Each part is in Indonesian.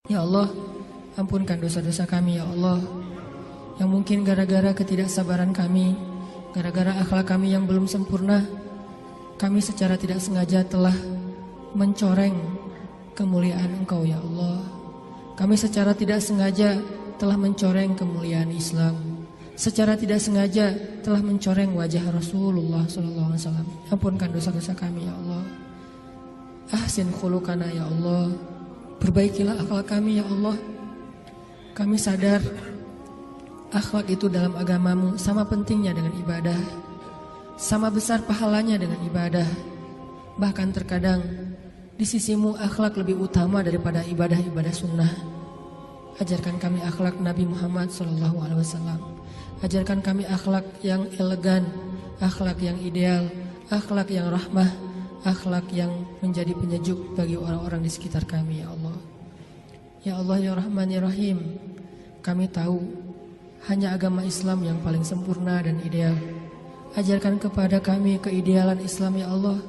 Ya Allah, ampunkan dosa-dosa kami ya Allah, yang mungkin gara-gara ketidaksabaran kami, gara-gara akhlak kami yang belum sempurna, kami secara tidak sengaja telah mencoreng kemuliaan Engkau ya Allah. Kami secara tidak sengaja telah mencoreng kemuliaan Islam, secara tidak sengaja telah mencoreng wajah Rasulullah SAW. Ampunkan dosa-dosa kami ya Allah. Ahsin khuluqana ya Allah, perbaikilah akhlak kami ya Allah. Kami sadar akhlak itu dalam agamamu sama pentingnya dengan ibadah, sama besar pahalanya dengan ibadah. Bahkan terkadang di sisimu akhlak lebih utama daripada ibadah-ibadah sunnah. Ajarkan kami akhlak Nabi Muhammad SAW. Ajarkan kami akhlak yang elegan, akhlak yang ideal, akhlak yang rahmah, akhlak yang menjadi penyejuk bagi orang-orang di sekitar kami ya Allah. Ya Allah ya Rahman ya Rahim, kami tahu hanya agama Islam yang paling sempurna dan ideal. Ajarkan kepada kami keidealan Islam ya Allah.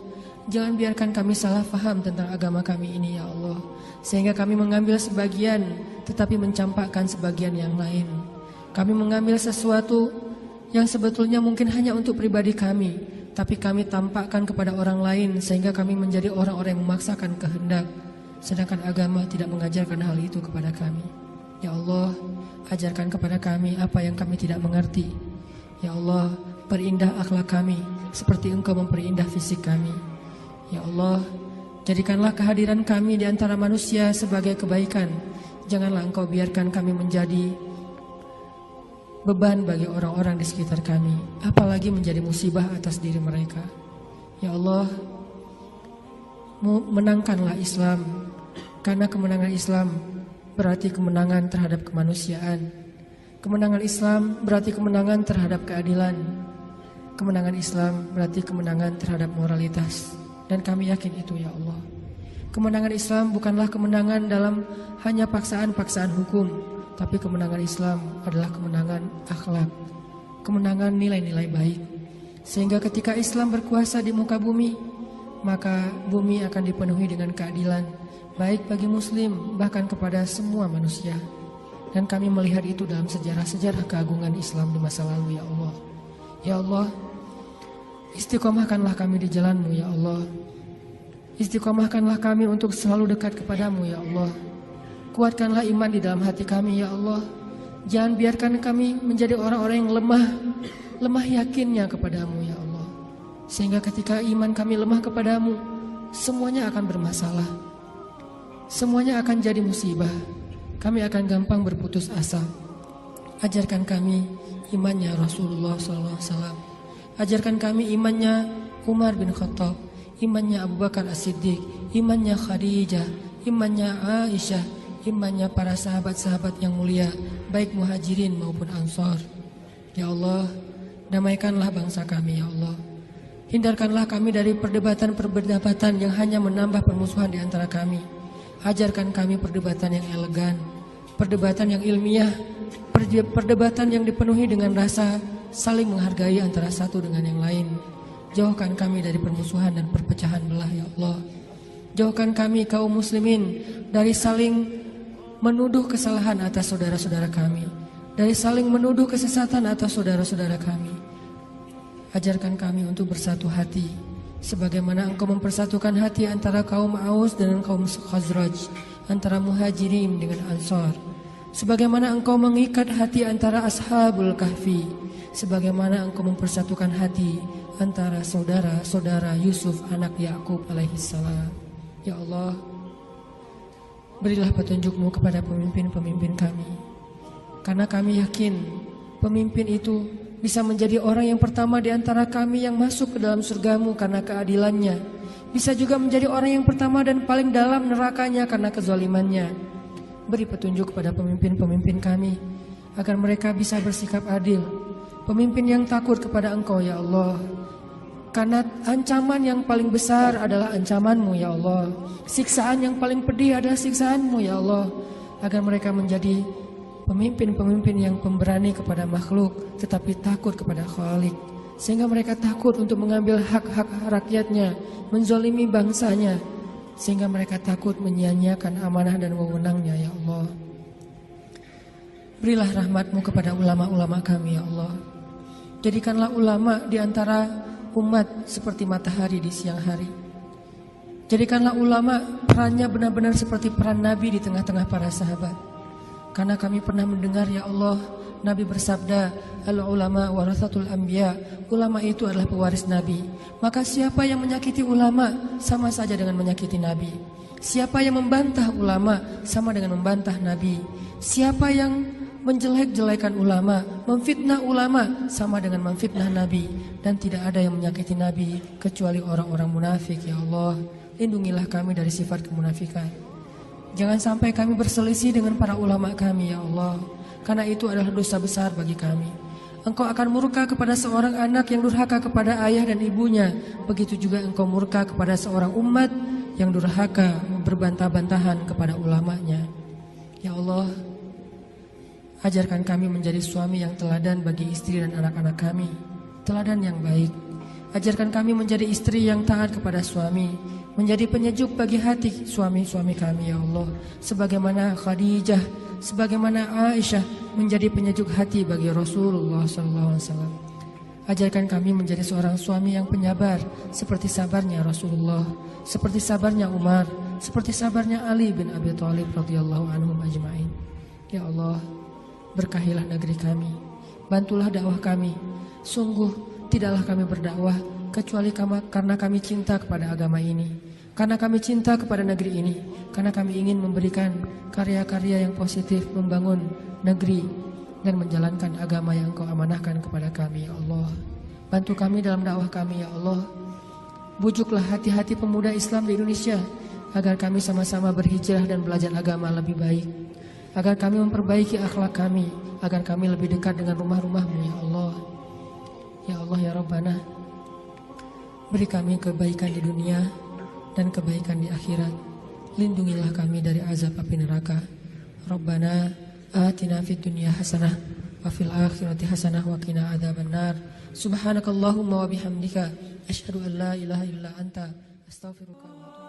Jangan biarkan kami salah faham tentang agama kami ini ya Allah, sehingga kami mengambil sebagian tetapi mencampakkan sebagian yang lain. Kami mengambil sesuatu yang sebetulnya mungkin hanya untuk pribadi kami, tapi kami tampakkan kepada orang lain sehingga kami menjadi orang-orang yang memaksakan kehendak, sedangkan agama tidak mengajarkan hal itu kepada kami. Ya Allah, ajarkan kepada kami apa yang kami tidak mengerti. Ya Allah, perindah akhlak kami seperti Engkau memperindah fisik kami. Ya Allah, jadikanlah kehadiran kami di antara manusia sebagai kebaikan. Janganlah Engkau biarkan kami menjadi beban bagi orang-orang di sekitar kami, apalagi menjadi musibah atas diri mereka. Ya Allah, menangkanlah Islam, karena kemenangan Islam berarti kemenangan terhadap kemanusiaan. Kemenangan Islam berarti kemenangan terhadap keadilan. Kemenangan Islam berarti kemenangan terhadap moralitas. Dan kami yakin itu ya Allah. Kemenangan Islam bukanlah kemenangan dalam hanya paksaan-paksaan hukum, tapi kemenangan Islam adalah kemenangan akhlak, kemenangan nilai-nilai baik. Sehingga ketika Islam berkuasa di muka bumi, maka bumi akan dipenuhi dengan keadilan, baik bagi muslim bahkan kepada semua manusia. Dan kami melihat itu dalam sejarah-sejarah keagungan Islam di masa lalu ya Allah. Ya Allah, istiqomahkanlah kami di jalan-Mu ya Allah. Istiqomahkanlah kami untuk selalu dekat kepadamu ya Allah. Kuatkanlah iman di dalam hati kami ya Allah. Jangan biarkan kami menjadi orang-orang yang lemah yakinnya kepadamu ya Allah. Sehingga ketika iman kami lemah kepadamu, semuanya akan bermasalah, semuanya akan jadi musibah. Kami akan gampang berputus asa. Ajarkan kami imannya Rasulullah SAW. Ajarkan kami imannya Umar bin Khattab, imannya Abu Bakar As-Siddiq, imannya Khadijah, imannya Aisyah, imannya para sahabat-sahabat yang mulia, baik muhajirin maupun ansor. Ya Allah, damaikanlah bangsa kami ya Allah. Hindarkanlah kami dari perdebatan-perdebatan yang hanya menambah permusuhan di antara kami. Ajarkan kami perdebatan yang elegan, perdebatan yang ilmiah, perdebatan yang dipenuhi dengan rasa saling menghargai antara satu dengan yang lain. Jauhkan kami dari permusuhan dan perpecahan belah ya Allah. Jauhkan kami kaum muslimin dari saling menuduh kesalahan atas saudara-saudara kami, dari saling menuduh kesesatan atas saudara-saudara kami. Ajarkan kami untuk bersatu hati, sebagaimana Engkau mempersatukan hati antara kaum Aus dan kaum Khazraj, antara muhajirin dengan ansor. Sebagaimana Engkau mengikat hati antara Ashabul Kahfi, sebagaimana Engkau mempersatukan hati antara saudara-saudara Yusuf anak Yakub alaihissalam. Ya Allah, berilah petunjuk-Mu kepada pemimpin-pemimpin kami, karena kami yakin pemimpin itu bisa menjadi orang yang pertama di antara kami yang masuk ke dalam surga-Mu karena keadilannya, bisa juga menjadi orang yang pertama dan paling dalam nerakanya karena kezalimannya. Beri petunjuk kepada pemimpin-pemimpin kami agar mereka bisa bersikap adil, pemimpin yang takut kepada Engkau ya Allah. Karena ancaman yang paling besar adalah ancaman-Mu ya Allah. Siksaan yang paling pedih adalah siksaan-Mu ya Allah. Agar mereka menjadi pemimpin-pemimpin yang pemberani kepada makhluk, tetapi takut kepada Khalik. Sehingga mereka takut untuk mengambil hak-hak rakyatnya, menzalimi bangsanya. sehingga mereka takut menyia-nyiakan amanah dan wewenangnya ya Allah. Berilah rahmat-Mu kepada ulama-ulama kami ya Allah. Jadikanlah ulama di antara umat seperti matahari di siang hari. Jadikanlah ulama perannya benar-benar seperti peran Nabi di tengah-tengah para sahabat. Karena kami pernah mendengar ya Allah, Nabi bersabda, al-ulama warathatul anbiya, ulama itu adalah pewaris Nabi. Maka siapa yang menyakiti ulama sama saja dengan menyakiti Nabi. Siapa yang membantah ulama sama dengan membantah Nabi. Siapa yang menjelek-jelekan ulama, memfitnah ulama sama dengan memfitnah Nabi. Dan tidak ada yang menyakiti Nabi kecuali orang-orang munafik ya Allah. Lindungilah kami dari sifat kemunafikan. Jangan sampai kami berselisih dengan para ulama kami ya Allah, karena itu adalah dosa besar bagi kami. Engkau akan murka kepada seorang anak yang durhaka kepada ayah dan ibunya. Begitu juga Engkau murka kepada seorang umat yang durhaka berbantah-bantahan kepada ulamanya. Ya Allah, ajarkan kami menjadi suami yang teladan bagi istri dan anak-anak kami, teladan yang baik. Ajarkan kami menjadi istri yang taat kepada suami, menjadi penyejuk bagi hati suami-suami kami ya Allah. Sebagaimana Khadijah, sebagaimana Aisyah menjadi penyejuk hati bagi Rasulullah SAW. Ajarkan kami menjadi seorang suami yang penyabar, seperti sabarnya Rasulullah, seperti sabarnya Umar, seperti sabarnya Ali bin Abi Thalib radhiyallahu anhum ajma'in. Ya Allah, berkahilah negeri kami, bantulah dakwah kami. Sungguh tidaklah kami berdakwah kecuali karena kami cinta kepada agama ini, karena kami cinta kepada negeri ini, karena kami ingin memberikan karya-karya yang positif, membangun negeri dan menjalankan agama yang Engkau amanahkan kepada kami ya Allah. Bantu kami dalam dakwah kami ya Allah. Bujuklah hati-hati pemuda Islam di Indonesia agar kami sama-sama berhijrah dan belajar agama lebih baik, agar kami memperbaiki akhlak kami, agar kami lebih dekat dengan rumah-rumah-Mu ya Allah. Ya Allah ya Rabbana, beri kami kebaikan di dunia dan kebaikan di akhirat. Lindungilah kami dari azab api neraka. Rabbana atina fid dunya hasanah wa fil akhirati hasanah wa qina adzabannar. Subhanakallahumma wa bihamdika asyhadu an la ilaha illa anta astaghfiruka wa atubu